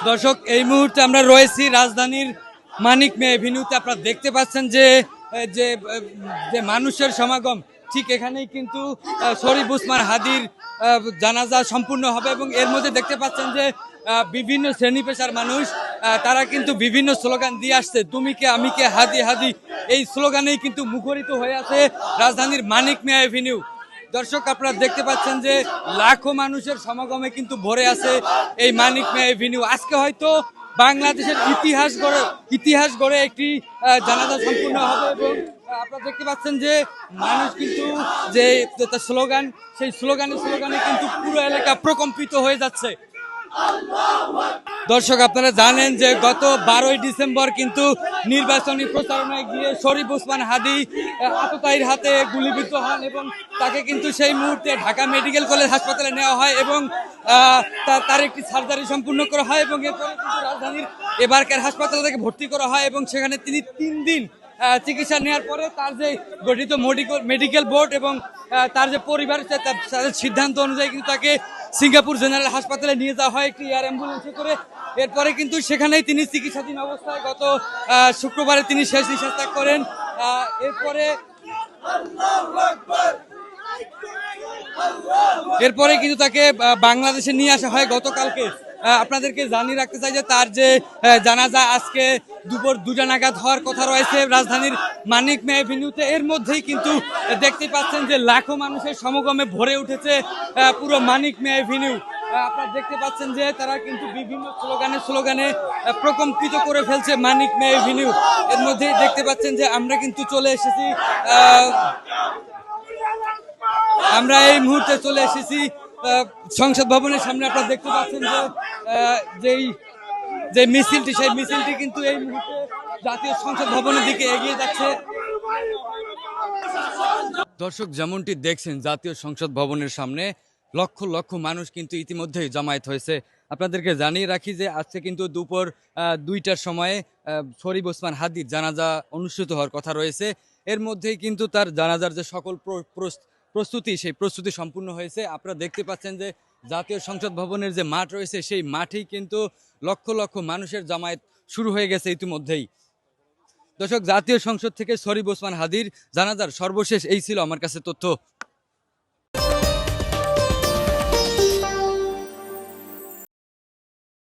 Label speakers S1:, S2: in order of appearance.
S1: দর্শক, এই মুহূর্তে আমরা রয়েছি রাজধানীর মানিক মে এভিনিউতে। আপনারা দেখতে পাচ্ছেন যে যে যে মানুষের সমাগম ঠিক এখানেই কিন্তু শরীফ ওসমান হাদির জানাজা সম্পূর্ণ হবে এবং এর মধ্যে দেখতে পাচ্ছেন যে বিভিন্ন শ্রেণী পেশার মানুষ তারা কিন্তু বিভিন্ন স্লোগান দিয়ে আসছে, তুমি কে আমি কে হাদি হাদি, এই স্লোগানেই কিন্তু মুখরিত হয়ে আছে রাজধানীর মানিক মে এভিনিউ। দর্শক, আপনারা দেখতে পাচ্ছেন যে লাখো মানুষের সমাগমে কিন্তু ভরে আছে এই মানিক মে এভিনিউ। আজকে হয়তো বাংলাদেশের ইতিহাস গড়ে একটি জানাজা সম্পূর্ণ হবে এবং আপনারা দেখতে পাচ্ছেন যে মানুষ কিন্তু যে স্লোগান, সেই স্লোগানে কিন্তু পুরো এলাকা প্রকম্পিত হয়ে যাচ্ছে। দর্শক, আপনারা জানেন যে গত 12ই ডিসেম্বর কিন্তু নির্বাচনী প্রচারণায় গিয়ে শরীফ ওসমান হাদি আততায়ীর হাতে গুলিবিদ্ধ হন এবং তাকে কিন্তু সেই মুহূর্তে ঢাকা মেডিকেল কলেজ হাসপাতালে নেওয়া হয় এবং তার একটি সার্জারি সম্পূর্ণ করা হয় এবং এরপরে কিন্তু রাজধানীর এবারকার হাসপাতালে তাকে ভর্তি করা হয় এবং সেখানে তিনি 3 দিন চিকিৎসা নেওয়ার পরে তার যে গঠিত মেডিকেল বোর্ড এবং তার যে পরিবার তাদের সিদ্ধান্ত অনুযায়ী কিন্তু তাকে সিঙ্গাপুর জেনারেল হাসপাতালে নিয়ে যাওয়া হয় একটি এয়ার অ্যাম্বুলেন্সে করে। এরপরে কিন্তু সেখানেই তিনি চিকিৎসাধীন অবস্থায় গত শুক্রবারে তিনি শেষ নিঃশ্বাস ত্যাগ করেন। এরপরে কিন্তু তাকে বাংলাদেশে নিয়ে আসা হয় গতকালকে। আপনাদেরকে জানিয়ে রাখতে চাই যে তার যে জানাজা আজকে দুপুর 2টা নাগাদ হওয়ার কথা রয়েছে রাজধানীর মানিক মে এভিনিউতে। এর মধ্যেই কিন্তু দেখতে পাচ্ছেন যে লাখো মানুষের সমাগমে ভরে উঠেছে পুরো মানিক মে এভিনিউ। আপনারা দেখতে পাচ্ছেন যে তারা কিন্তু বিভিন্ন স্লোগানে প্রকম্পিত করে ফেলছে মানিক মে এভিনিউ। এর মধ্যেই দেখতে পাচ্ছেন যে আমরা কিন্তু চলে এসেছি আমরা এই মুহূর্তে চলে এসেছি সংসদ ভবনের সামনে। আপনারা দেখতে পাচ্ছেন যে যে মিছিলটি, সেই মিছিলটি কিন্তু এই মুহূর্তে জাতীয় সংসদ ভবনের দিকে এগিয়ে যাচ্ছে। দর্শক, যেমনটি দেখছেন জাতীয় সংসদ ভবনের সামনে লক্ষ লক্ষ মানুষ কিন্তু ইতিমধ্যেই জমায়েত হয়েছে। আপনাদেরকে জানিয়ে রাখি যে আজকে কিন্তু দুপুর 2টার সময়ে শরীফ ওসমান হাদির জানাজা অনুষ্ঠিত হওয়ার কথা রয়েছে। এর মধ্যেই কিন্তু তার জানাজার যে সকল প্রস্তুতি, সেই প্রস্তুতি সম্পূর্ণ হয়েছে। আপনারা দেখতে পাচ্ছেন যে জাতীয় সংসদ ভবনের যে মাঠ রয়েছে সেই মাঠেই কিন্তু লক্ষ লক্ষ মানুষের জামায়াত শুরু হয়ে গেছে ইতিমধ্যেই। দর্শক, জাতীয় সংসদ থেকে শরীফ ওসমান হাদির জানাজার সর্বশেষ এই ছিল আমার কাছে তথ্য।